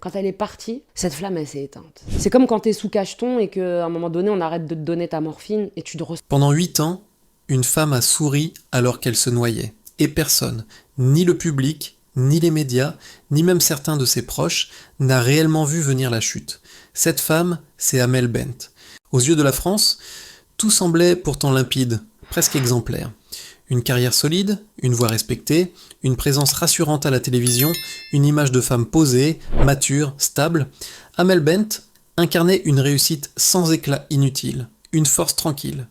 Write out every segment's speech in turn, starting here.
Quand elle est partie, cette flamme, elle s'est éteinte. C'est comme quand t'es sous cacheton et qu'à un moment donné, on arrête de te donner ta morphine et tu te ressens. Pendant 8 ans, une femme a souri alors qu'elle se noyait. Et personne, ni le public, ni les médias, ni même certains de ses proches, n'a réellement vu venir la chute. Cette femme, c'est Amel Bent. Aux yeux de la France, tout semblait pourtant limpide, presque exemplaire. Une carrière solide, une voix respectée, une présence rassurante à la télévision, une image de femme posée, mature, stable. Amel Bent incarnait une réussite sans éclat inutile, une force tranquille.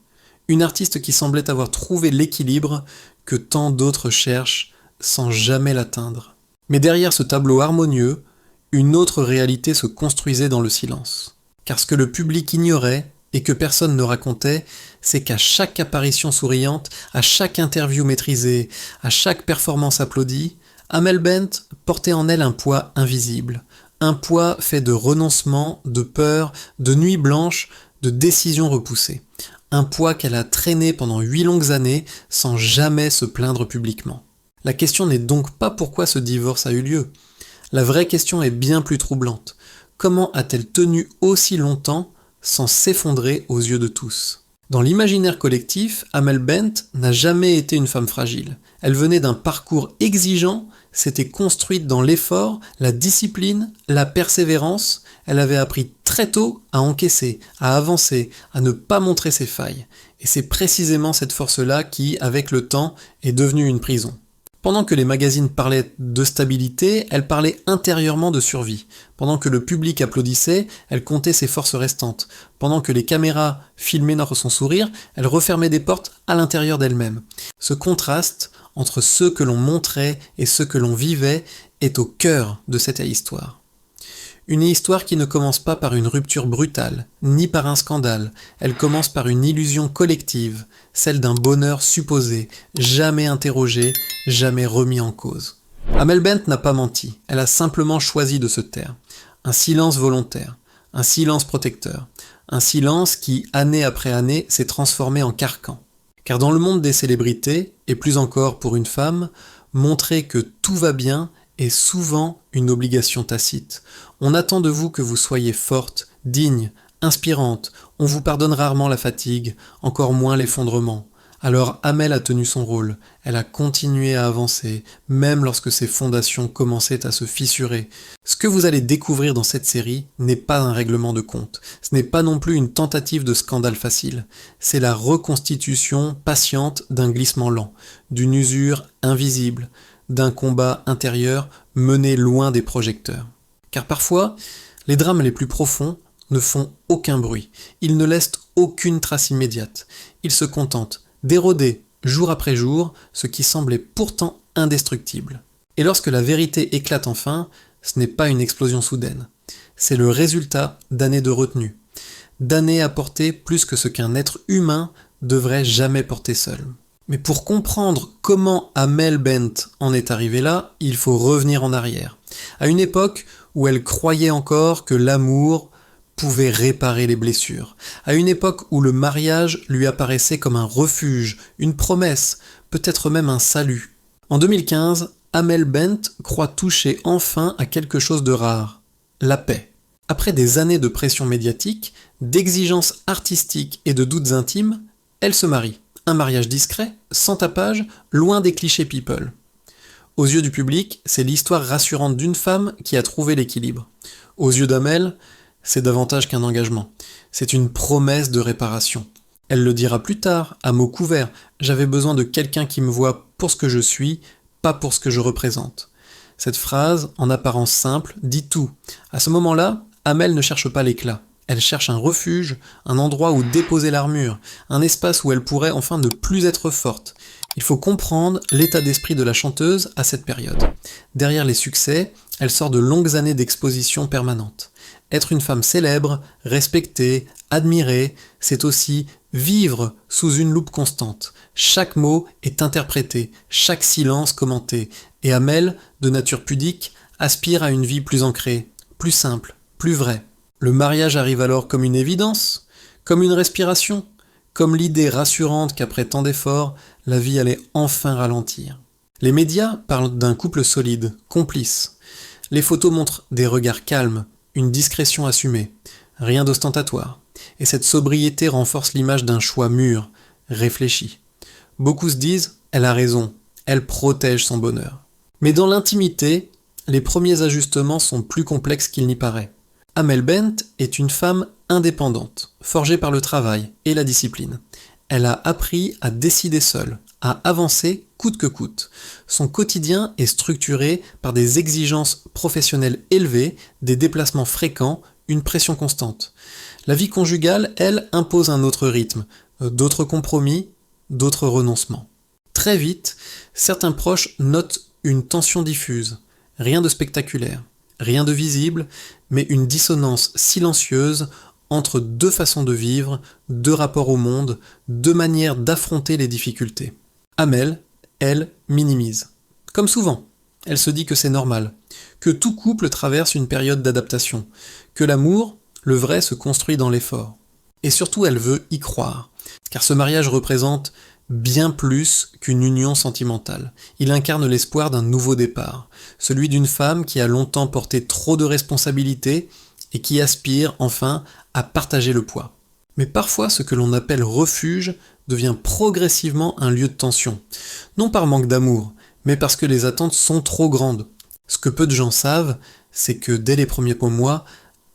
Une artiste qui semblait avoir trouvé l'équilibre que tant d'autres cherchent sans jamais l'atteindre. Mais derrière ce tableau harmonieux, une autre réalité se construisait dans le silence. Car ce que le public ignorait, et que personne ne racontait, c'est qu'à chaque apparition souriante, à chaque interview maîtrisée, à chaque performance applaudie, Amel Bent portait en elle un poids invisible, un poids fait de renoncements, de peurs, de nuits blanches, de décisions repoussées, un poids qu'elle a traîné pendant 8 longues années sans jamais se plaindre publiquement. La question n'est donc pas pourquoi ce divorce a eu lieu. La vraie question est bien plus troublante. Comment a-t-elle tenu aussi longtemps sans s'effondrer aux yeux de tous? Dans l'imaginaire collectif, Amel Bent n'a jamais été une femme fragile. Elle venait d'un parcours exigeant, s'était construite dans l'effort, la discipline, la persévérance. Elle avait appris très tôt à encaisser, à avancer, à ne pas montrer ses failles. Et c'est précisément cette force-là qui, avec le temps, est devenue une prison. Pendant que les magazines parlaient de stabilité, elle parlait intérieurement de survie. Pendant que le public applaudissait, elle comptait ses forces restantes. Pendant que les caméras filmaient son sourire, elle refermait des portes à l'intérieur d'elle-même. Ce contraste entre ce que l'on montrait et ce que l'on vivait est au cœur de cette histoire. Une histoire qui ne commence pas par une rupture brutale, ni par un scandale. Elle commence par une illusion collective, celle d'un bonheur supposé, jamais interrogé, jamais remis en cause. Amel Bent n'a pas menti, elle a simplement choisi de se taire. Un silence volontaire, un silence protecteur, un silence qui, année après année, s'est transformé en carcan. Car dans le monde des célébrités, et plus encore pour une femme, montrer que tout va bien est souvent une obligation tacite. On attend de vous que vous soyez forte, digne, inspirante. On vous pardonne rarement la fatigue, encore moins l'effondrement. Alors Amel a tenu son rôle. Elle a continué à avancer, même lorsque ses fondations commençaient à se fissurer. Ce que vous allez découvrir dans cette série n'est pas un règlement de compte. Ce n'est pas non plus une tentative de scandale facile. C'est la reconstitution patiente d'un glissement lent, d'une usure invisible, d'un combat intérieur mené loin des projecteurs. Car parfois, les drames les plus profonds ne font aucun bruit. Ils ne laissent aucune trace immédiate. Ils se contentent d'éroder, jour après jour, ce qui semblait pourtant indestructible. Et lorsque la vérité éclate enfin, ce n'est pas une explosion soudaine. C'est le résultat d'années de retenue. D'années à porter plus que ce qu'un être humain devrait jamais porter seul. Mais pour comprendre comment Amel Bent en est arrivée là, il faut revenir en arrière. À une époque où elle croyait encore que l'amour pouvait réparer les blessures. À une époque où le mariage lui apparaissait comme un refuge, une promesse, peut-être même un salut. En 2015, Amel Bent croit toucher enfin à quelque chose de rare, la paix. Après des années de pression médiatique, d'exigences artistiques et de doutes intimes, elle se marie. Un mariage discret, sans tapage, loin des clichés people. Aux yeux du public, c'est l'histoire rassurante d'une femme qui a trouvé l'équilibre. Aux yeux d'Amel, c'est davantage qu'un engagement. C'est une promesse de réparation. Elle le dira plus tard, à mots couverts. J'avais besoin de quelqu'un qui me voit pour ce que je suis, pas pour ce que je représente. Cette phrase, en apparence simple, dit tout. À ce moment-là, Amel ne cherche pas l'éclat. Elle cherche un refuge, un endroit où déposer l'armure, un espace où elle pourrait enfin ne plus être forte. Il faut comprendre l'état d'esprit de la chanteuse à cette période. Derrière les succès, elle sort de longues années d'exposition permanente. Être une femme célèbre, respectée, admirée, c'est aussi vivre sous une loupe constante. Chaque mot est interprété, chaque silence commenté. Et Amel, de nature pudique, aspire à une vie plus ancrée, plus simple, plus vraie. Le mariage arrive alors comme une évidence, comme une respiration, comme l'idée rassurante qu'après tant d'efforts, la vie allait enfin ralentir. Les médias parlent d'un couple solide, complice. Les photos montrent des regards calmes, une discrétion assumée, rien d'ostentatoire. Et cette sobriété renforce l'image d'un choix mûr, réfléchi. Beaucoup se disent « elle a raison, elle protège son bonheur ». Mais dans l'intimité, les premiers ajustements sont plus complexes qu'il n'y paraît. Amel Bent est une femme indépendante, forgée par le travail et la discipline. Elle a appris à décider seule, à avancer coûte que coûte. Son quotidien est structuré par des exigences professionnelles élevées, des déplacements fréquents, une pression constante. La vie conjugale, elle, impose un autre rythme, d'autres compromis, d'autres renoncements. Très vite, certains proches notent une tension diffuse, rien de spectaculaire, rien de visible, mais une dissonance silencieuse entre deux façons de vivre, deux rapports au monde, deux manières d'affronter les difficultés. Amel, elle, minimise. Comme souvent, elle se dit que c'est normal, que tout couple traverse une période d'adaptation, que l'amour, le vrai, se construit dans l'effort. Et surtout, elle veut y croire, car ce mariage représente bien plus qu'une union sentimentale. Il incarne l'espoir d'un nouveau départ, celui d'une femme qui a longtemps porté trop de responsabilités et qui aspire enfin à partager le poids. Mais parfois, ce que l'on appelle refuge devient progressivement un lieu de tension. Non par manque d'amour, mais parce que les attentes sont trop grandes. Ce que peu de gens savent, c'est que dès les premiers mois,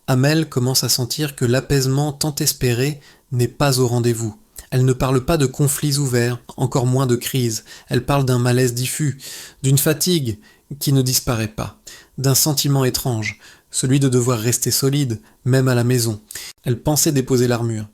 Amel commence à sentir que l'apaisement tant espéré n'est pas au rendez-vous. Elle ne parle pas de conflits ouverts, encore moins de crises. Elle parle d'un malaise diffus, d'une fatigue qui ne disparaît pas, d'un sentiment étrange, celui de devoir rester solide, même à la maison. Elle pensait déposer l'armure.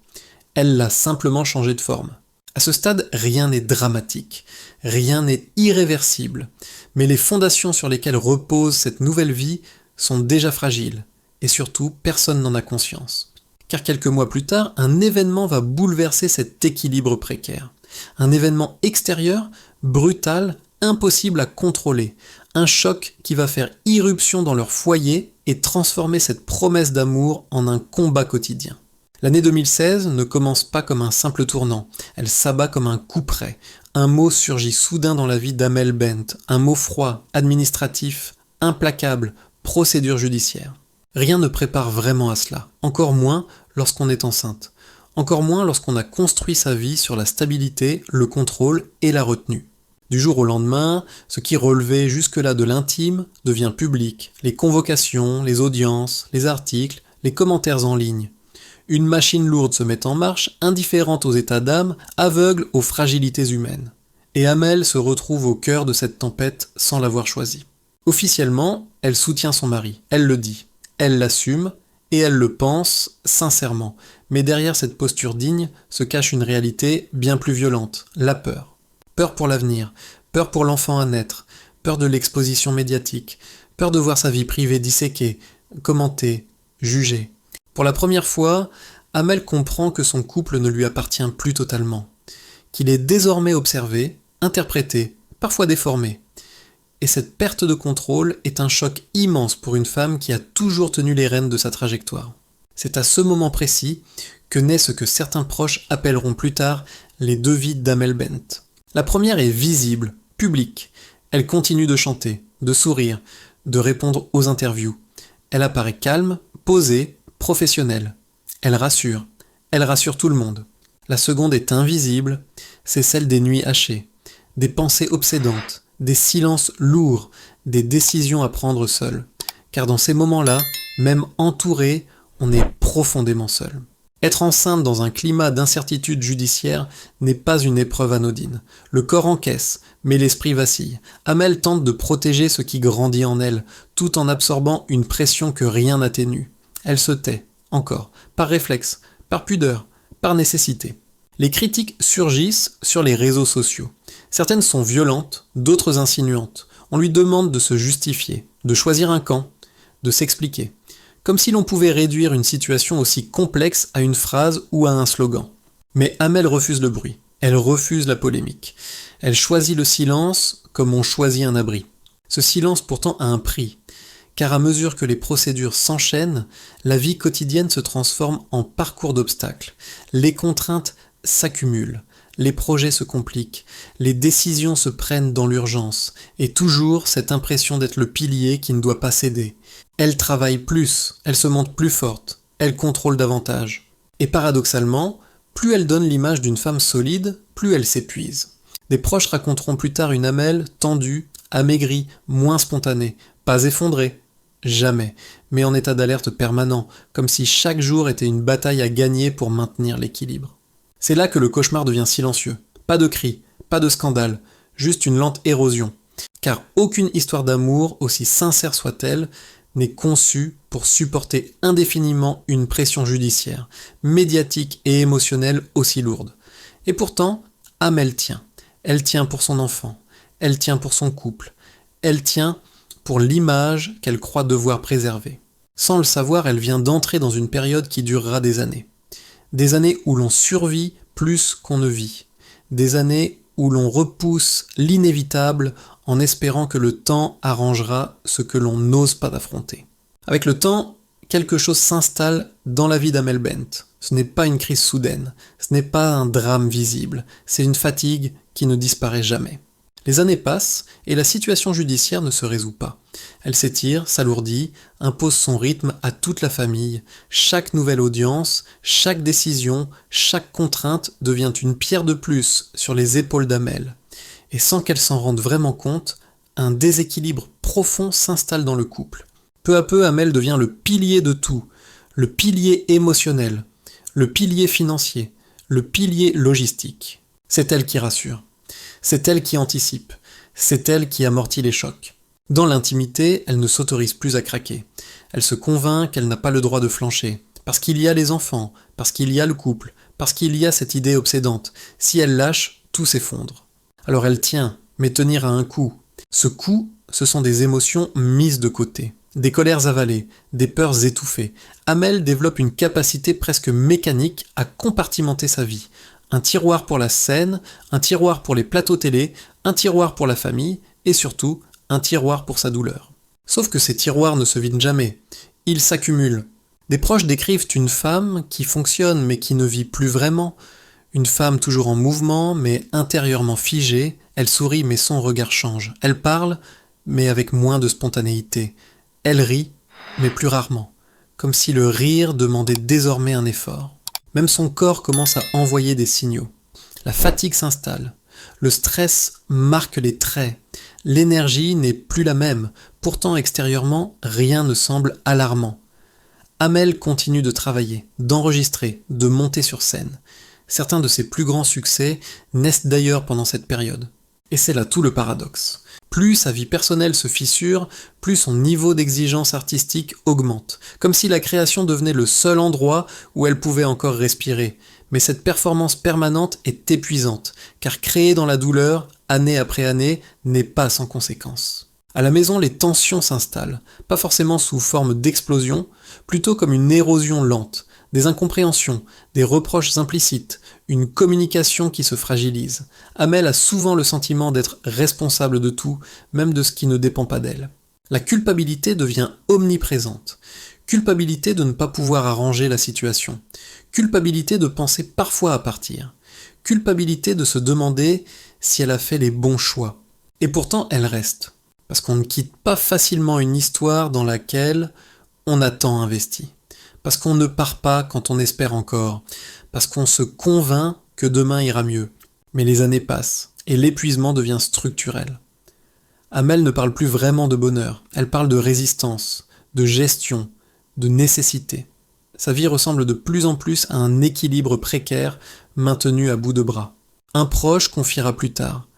Elle l'a simplement changé de forme. À ce stade, rien n'est dramatique, rien n'est irréversible, mais les fondations sur lesquelles repose cette nouvelle vie sont déjà fragiles, et surtout, personne n'en a conscience. Car quelques mois plus tard, un événement va bouleverser cet équilibre précaire. Un événement extérieur, brutal, impossible à contrôler. Un choc qui va faire irruption dans leur foyer et transformer cette promesse d'amour en un combat quotidien. L'année 2016 ne commence pas comme un simple tournant, elle s'abat comme un coup près. Un mot surgit soudain dans la vie d'Amel Bent, un mot froid, administratif, implacable, procédure judiciaire. Rien ne prépare vraiment à cela, encore moins lorsqu'on est enceinte, encore moins lorsqu'on a construit sa vie sur la stabilité, le contrôle et la retenue. Du jour au lendemain, ce qui relevait jusque-là de l'intime devient public, les convocations, les audiences, les articles, les commentaires en ligne. Une machine lourde se met en marche, indifférente aux états d'âme, aveugle aux fragilités humaines. Et Amel se retrouve au cœur de cette tempête sans l'avoir choisi. Officiellement, elle soutient son mari, elle le dit. Elle l'assume, et elle le pense sincèrement. Mais derrière cette posture digne se cache une réalité bien plus violente, la peur. Peur pour l'avenir, peur pour l'enfant à naître, peur de l'exposition médiatique, peur de voir sa vie privée disséquée, commentée, jugée. Pour la première fois, Amel comprend que son couple ne lui appartient plus totalement, qu'il est désormais observé, interprété, parfois déformé. Et cette perte de contrôle est un choc immense pour une femme qui a toujours tenu les rênes de sa trajectoire. C'est à ce moment précis que naît ce que certains proches appelleront plus tard les deux vies d'Amel Bent. La première est visible, publique. Elle continue de chanter, de sourire, de répondre aux interviews. Elle apparaît calme, posée, professionnelle. Elle rassure tout le monde. La seconde est invisible, c'est celle des nuits hachées, des pensées obsédantes, des silences lourds, des décisions à prendre seul. Car dans ces moments-là, même entouré, on est profondément seul. Être enceinte dans un climat d'incertitude judiciaire n'est pas une épreuve anodine. Le corps encaisse, mais l'esprit vacille. Amel tente de protéger ce qui grandit en elle, tout en absorbant une pression que rien n'atténue. Elle se tait, encore, par réflexe, par pudeur, par nécessité. Les critiques surgissent sur les réseaux sociaux. Certaines sont violentes, d'autres insinuantes. On lui demande de se justifier, de choisir un camp, de s'expliquer. Comme si l'on pouvait réduire une situation aussi complexe à une phrase ou à un slogan. Mais Amel refuse le bruit, elle refuse la polémique. Elle choisit le silence comme on choisit un abri. Ce silence pourtant a un prix, car à mesure que les procédures s'enchaînent, la vie quotidienne se transforme en parcours d'obstacles. Les contraintes s'accumulent. les projets se compliquent, les décisions se prennent dans l'urgence, et toujours cette impression d'être le pilier qui ne doit pas céder. Elle travaille plus, elle se montre plus forte, elle contrôle davantage. Et paradoxalement, plus elle donne l'image d'une femme solide, plus elle s'épuise. Des proches raconteront plus tard une Amel tendue, amaigrie, moins spontanée, pas effondrée, jamais, mais en état d'alerte permanent, comme si chaque jour était une bataille à gagner pour maintenir l'équilibre. C'est là que le cauchemar devient silencieux. Pas de cris, pas de scandale, juste une lente érosion. Car aucune histoire d'amour, aussi sincère soit-elle, n'est conçue pour supporter indéfiniment une pression judiciaire, médiatique et émotionnelle aussi lourde. Et pourtant, Amel tient. Elle tient pour son enfant, elle tient pour son couple, elle tient pour l'image qu'elle croit devoir préserver. Sans le savoir, elle vient d'entrer dans une période qui durera des années. Des années où l'on survit plus qu'on ne vit. Des années où l'on repousse l'inévitable en espérant que le temps arrangera ce que l'on n'ose pas affronter. Avec le temps, quelque chose s'installe dans la vie d'Amel Bent. Ce n'est pas une crise soudaine, ce n'est pas un drame visible, c'est une fatigue qui ne disparaît jamais. Les années passent et la situation judiciaire ne se résout pas. Elle s'étire, s'alourdit, impose son rythme à toute la famille. Chaque nouvelle audience, chaque décision, chaque contrainte devient une pierre de plus sur les épaules d'Amel. Et sans qu'elle s'en rende vraiment compte, un déséquilibre profond s'installe dans le couple. Peu à peu, Amel devient le pilier de tout, le pilier émotionnel, le pilier financier, le pilier logistique. C'est elle qui rassure. C'est elle qui anticipe, c'est elle qui amortit les chocs. Dans l'intimité, elle ne s'autorise plus à craquer. Elle se convainc qu'elle n'a pas le droit de flancher, parce qu'il y a les enfants, parce qu'il y a le couple, parce qu'il y a cette idée obsédante. Si elle lâche, tout s'effondre. Alors elle tient, mais tenir à un coup. Ce coup, ce sont des émotions mises de côté, des colères avalées, des peurs étouffées. Amel développe une capacité presque mécanique à compartimenter sa vie. Un tiroir pour la scène, un tiroir pour les plateaux télé, un tiroir pour la famille, et surtout, un tiroir pour sa douleur. Sauf que ces tiroirs ne se vident jamais, ils s'accumulent. Des proches décrivent une femme qui fonctionne mais qui ne vit plus vraiment, une femme toujours en mouvement mais intérieurement figée, elle sourit mais son regard change, elle parle mais avec moins de spontanéité, elle rit mais plus rarement, comme si le rire demandait désormais un effort. Même son corps commence à envoyer des signaux. La fatigue s'installe. Le stress marque les traits. L'énergie n'est plus la même. Pourtant, extérieurement, rien ne semble alarmant. Amel continue de travailler, d'enregistrer, de monter sur scène. Certains de ses plus grands succès naissent d'ailleurs pendant cette période. Et c'est là tout le paradoxe. Plus sa vie personnelle se fissure, plus son niveau d'exigence artistique augmente, comme si la création devenait le seul endroit où elle pouvait encore respirer. Mais cette performance permanente est épuisante, car créer dans la douleur, année après année, n'est pas sans conséquence. À la maison, les tensions s'installent, pas forcément sous forme d'explosion, plutôt comme une érosion lente, des incompréhensions, des reproches implicites, une communication qui se fragilise. Amel a souvent le sentiment d'être responsable de tout, même de ce qui ne dépend pas d'elle. La culpabilité devient omniprésente. Culpabilité de ne pas pouvoir arranger la situation. Culpabilité de penser parfois à partir. Culpabilité de se demander si elle a fait les bons choix. Et pourtant, elle reste. Parce qu'on ne quitte pas facilement une histoire dans laquelle on a tant investi. Parce qu'on ne part pas quand on espère encore, parce qu'on se convainc que demain ira mieux. Mais les années passent, et l'épuisement devient structurel. Amel ne parle plus vraiment de bonheur, elle parle de résistance, de gestion, de nécessité. Sa vie ressemble de plus en plus à un équilibre précaire maintenu à bout de bras. Un proche confiera plus tard.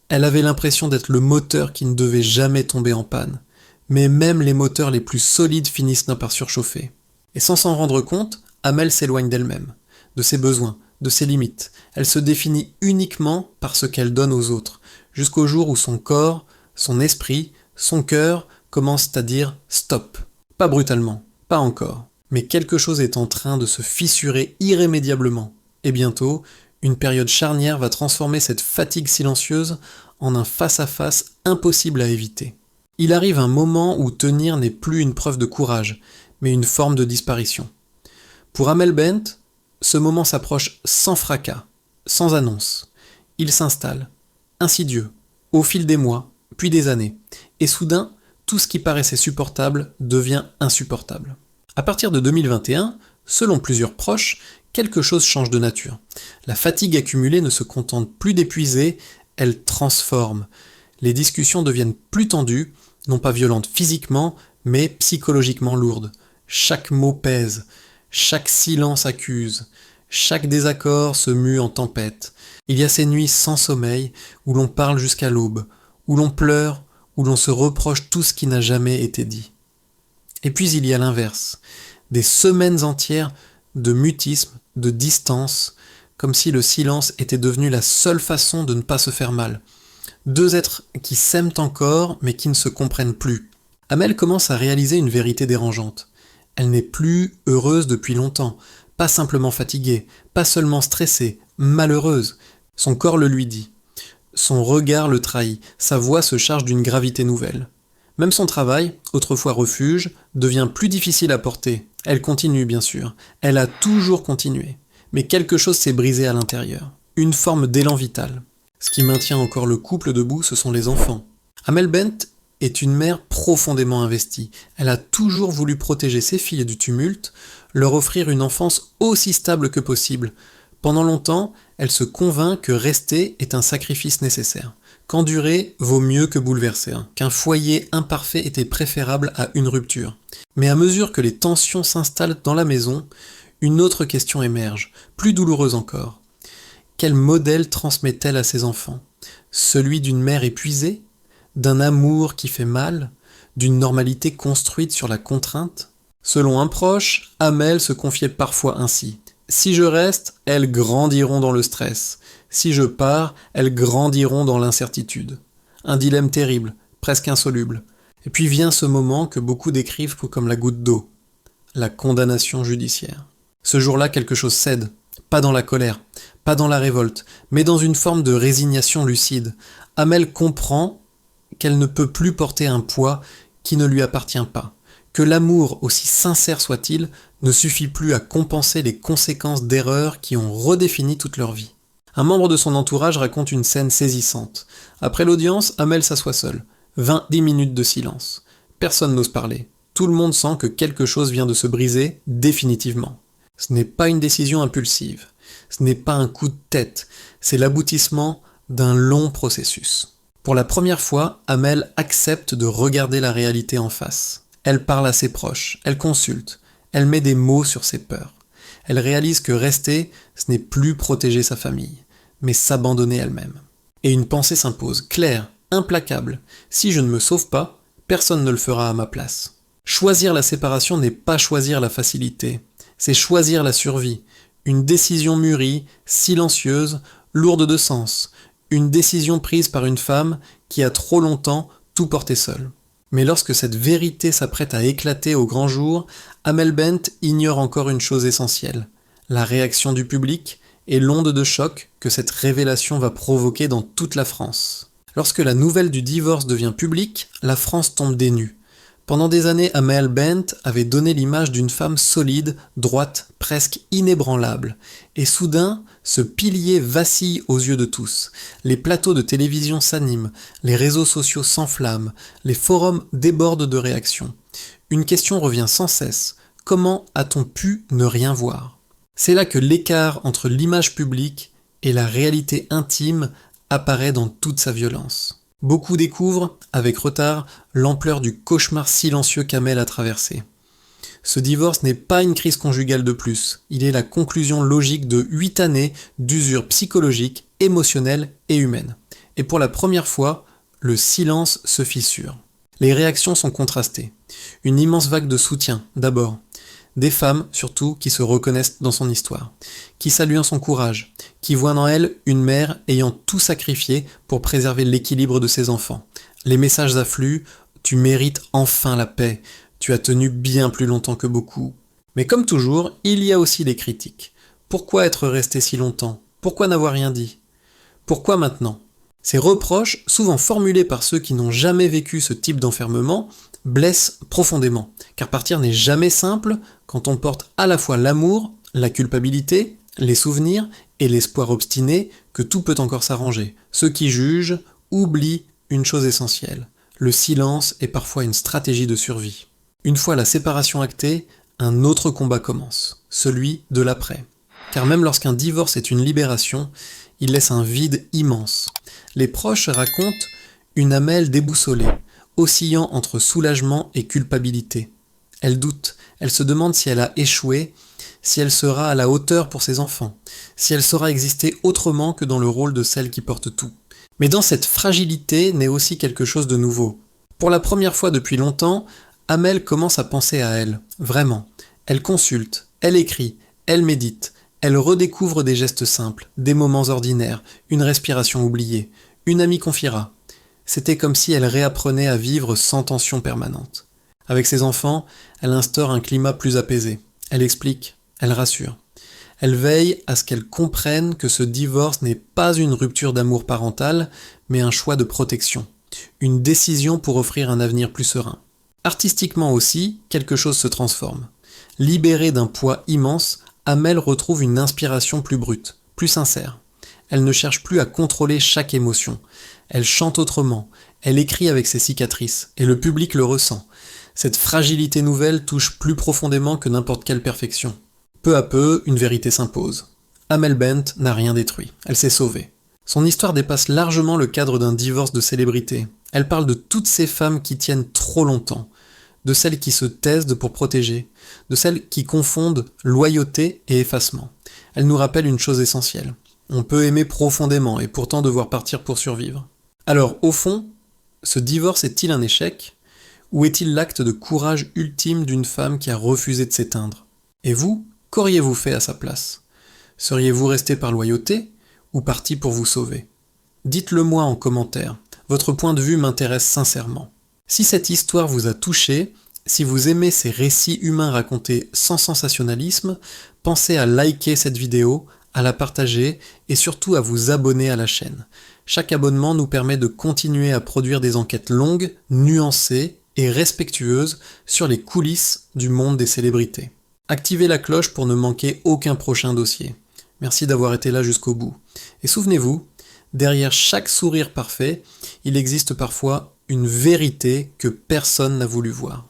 Elle avait l'impression d'être le moteur qui ne devait jamais tomber en panne. Mais même les moteurs les plus solides finissent par surchauffer. Et sans s'en rendre compte, Amel s'éloigne d'elle-même, de ses besoins, de ses limites. Elle se définit uniquement par ce qu'elle donne aux autres, jusqu'au jour où son corps, son esprit, son cœur commencent à dire « stop ». Pas brutalement, pas encore, mais quelque chose est en train de se fissurer irrémédiablement. Et bientôt, une période charnière va transformer cette fatigue silencieuse en un face-à-face impossible à éviter. Il arrive un moment où tenir n'est plus une preuve de courage, mais une forme de disparition. Pour Amel Bent, ce moment s'approche sans fracas, sans annonce. Il s'installe, insidieux, au fil des mois, puis des années. Et soudain, tout ce qui paraissait supportable devient insupportable. À partir de 2021, selon plusieurs proches, quelque chose change de nature. La fatigue accumulée ne se contente plus d'épuiser, elle transforme. Les discussions deviennent plus tendues, non pas violentes physiquement, mais psychologiquement lourdes. Chaque mot pèse, chaque silence accuse, chaque désaccord se mue en tempête. Il y a ces nuits sans sommeil, où l'on parle jusqu'à l'aube, où l'on pleure, où l'on se reproche tout ce qui n'a jamais été dit. Et puis il y a l'inverse, des semaines entières de mutisme, de distance, comme si le silence était devenu la seule façon de ne pas se faire mal. Deux êtres qui s'aiment encore, mais qui ne se comprennent plus. Amel commence à réaliser une vérité dérangeante. Elle n'est plus heureuse depuis longtemps, pas simplement fatiguée, pas seulement stressée, malheureuse. Son corps le lui dit. Son regard le trahit, sa voix se charge d'une gravité nouvelle. Même son travail, autrefois refuge, devient plus difficile à porter. Elle continue, bien sûr. Elle a toujours continué. Mais quelque chose s'est brisé à l'intérieur. Une forme d'élan vital. Ce qui maintient encore le couple debout, ce sont les enfants. Amel Bent est une mère profondément investie. Elle a toujours voulu protéger ses filles du tumulte, leur offrir une enfance aussi stable que possible. Pendant longtemps, elle se convainc que rester est un sacrifice nécessaire, qu'endurer vaut mieux que bouleverser, qu'un foyer imparfait était préférable à une rupture. Mais à mesure que les tensions s'installent dans la maison, une autre question émerge, plus douloureuse encore. Quel modèle transmet-elle à ses enfants ? Celui d'une mère épuisée ? D'un amour qui fait mal ? D'une normalité construite sur la contrainte ? Selon un proche, Amel se confiait parfois ainsi. Si je reste, elles grandiront dans le stress. Si je pars, elles grandiront dans l'incertitude. Un dilemme terrible, presque insoluble. Et puis vient ce moment que beaucoup décrivent comme la goutte d'eau, la condamnation judiciaire. Ce jour-là, quelque chose cède, pas dans la colère, pas dans la révolte, mais dans une forme de résignation lucide. Amel comprend qu'elle ne peut plus porter un poids qui ne lui appartient pas, que l'amour, aussi sincère soit-il, ne suffit plus à compenser les conséquences d'erreurs qui ont redéfini toute leur vie. Un membre de son entourage raconte une scène saisissante. Après l'audience, Amel s'assoit seule. 10 minutes de silence. Personne n'ose parler. Tout le monde sent que quelque chose vient de se briser définitivement. Ce n'est pas une décision impulsive. Ce n'est pas un coup de tête. C'est l'aboutissement d'un long processus. Pour la première fois, Amel accepte de regarder la réalité en face. Elle parle à ses proches, elle consulte, elle met des mots sur ses peurs. Elle réalise que rester, ce n'est plus protéger sa famille, mais s'abandonner elle-même. Et une pensée s'impose, claire, implacable. Si je ne me sauve pas, personne ne le fera à ma place. Choisir la séparation n'est pas choisir la facilité, c'est choisir la survie. Une décision mûrie, silencieuse, lourde de sens. Une décision prise par une femme qui a trop longtemps tout porté seule. Mais lorsque cette vérité s'apprête à éclater au grand jour, Amel Bent ignore encore une chose essentielle, la réaction du public et l'onde de choc que cette révélation va provoquer dans toute la France. Lorsque la nouvelle du divorce devient publique, la France tombe des nues. Pendant des années, Amel Bent avait donné l'image d'une femme solide, droite, presque inébranlable. Et soudain, ce pilier vacille aux yeux de tous. Les plateaux de télévision s'animent, les réseaux sociaux s'enflamment, les forums débordent de réactions. Une question revient sans cesse. Comment a-t-on pu ne rien voir ? C'est là que l'écart entre l'image publique et la réalité intime apparaît dans toute sa violence. Beaucoup découvrent, avec retard, l'ampleur du cauchemar silencieux qu'Amel a traversé. Ce divorce n'est pas une crise conjugale de plus, il est la conclusion logique de 8 années d'usure psychologique, émotionnelle et humaine. Et pour la première fois, le silence se fissure. Les réactions sont contrastées. Une immense vague de soutien, d'abord. Des femmes, surtout, qui se reconnaissent dans son histoire, qui saluent son courage, qui voient en elle une mère ayant tout sacrifié pour préserver l'équilibre de ses enfants. Les messages affluent, tu mérites enfin la paix, tu as tenu bien plus longtemps que beaucoup. Mais comme toujours, il y a aussi les critiques. Pourquoi être resté si longtemps ? Pourquoi n'avoir rien dit ? Pourquoi maintenant ? Ces reproches, souvent formulés par ceux qui n'ont jamais vécu ce type d'enfermement, blessent profondément, car partir n'est jamais simple quand on porte à la fois l'amour, la culpabilité, les souvenirs et l'espoir obstiné que tout peut encore s'arranger. Ceux qui jugent oublient une chose essentielle. Le silence est parfois une stratégie de survie. Une fois la séparation actée, un autre combat commence, celui de l'après. Car même lorsqu'un divorce est une libération, il laisse un vide immense. Les proches racontent une Amel déboussolée, oscillant entre soulagement et culpabilité. Elle doute, elle se demande si elle a échoué, si elle sera à la hauteur pour ses enfants, si elle saura exister autrement que dans le rôle de celle qui porte tout. Mais dans cette fragilité naît aussi quelque chose de nouveau. Pour la première fois depuis longtemps, Amel commence à penser à elle, vraiment. Elle consulte, elle écrit, elle médite, elle redécouvre des gestes simples, des moments ordinaires, une respiration oubliée. Une amie confiera. C'était comme si elle réapprenait à vivre sans tension permanente. Avec ses enfants, elle instaure un climat plus apaisé. Elle explique, elle rassure. Elle veille à ce qu'elles comprennent que ce divorce n'est pas une rupture d'amour parental, mais un choix de protection. Une décision pour offrir un avenir plus serein. Artistiquement aussi, quelque chose se transforme. Libérée d'un poids immense, Amel retrouve une inspiration plus brute, plus sincère. Elle ne cherche plus à contrôler chaque émotion. Elle chante autrement, elle écrit avec ses cicatrices, et le public le ressent. Cette fragilité nouvelle touche plus profondément que n'importe quelle perfection. Peu à peu, une vérité s'impose. Amel Bent n'a rien détruit, elle s'est sauvée. Son histoire dépasse largement le cadre d'un divorce de célébrité. Elle parle de toutes ces femmes qui tiennent trop longtemps, de celles qui se taisent pour protéger, de celles qui confondent loyauté et effacement. Elle nous rappelle une chose essentielle. On peut aimer profondément et pourtant devoir partir pour survivre. Alors, au fond, ce divorce est-il un échec ? Ou est-il l'acte de courage ultime d'une femme qui a refusé de s'éteindre ? Et vous, qu'auriez-vous fait à sa place ? Seriez-vous resté par loyauté ou parti pour vous sauver ? Dites-le moi en commentaire, votre point de vue m'intéresse sincèrement. Si cette histoire vous a touché, si vous aimez ces récits humains racontés sans sensationnalisme, pensez à liker cette vidéo, à la partager et surtout à vous abonner à la chaîne. Chaque abonnement nous permet de continuer à produire des enquêtes longues, nuancées et respectueuses sur les coulisses du monde des célébrités. Activez la cloche pour ne manquer aucun prochain dossier. Merci d'avoir été là jusqu'au bout. Et souvenez-vous, derrière chaque sourire parfait, il existe parfois une vérité que personne n'a voulu voir.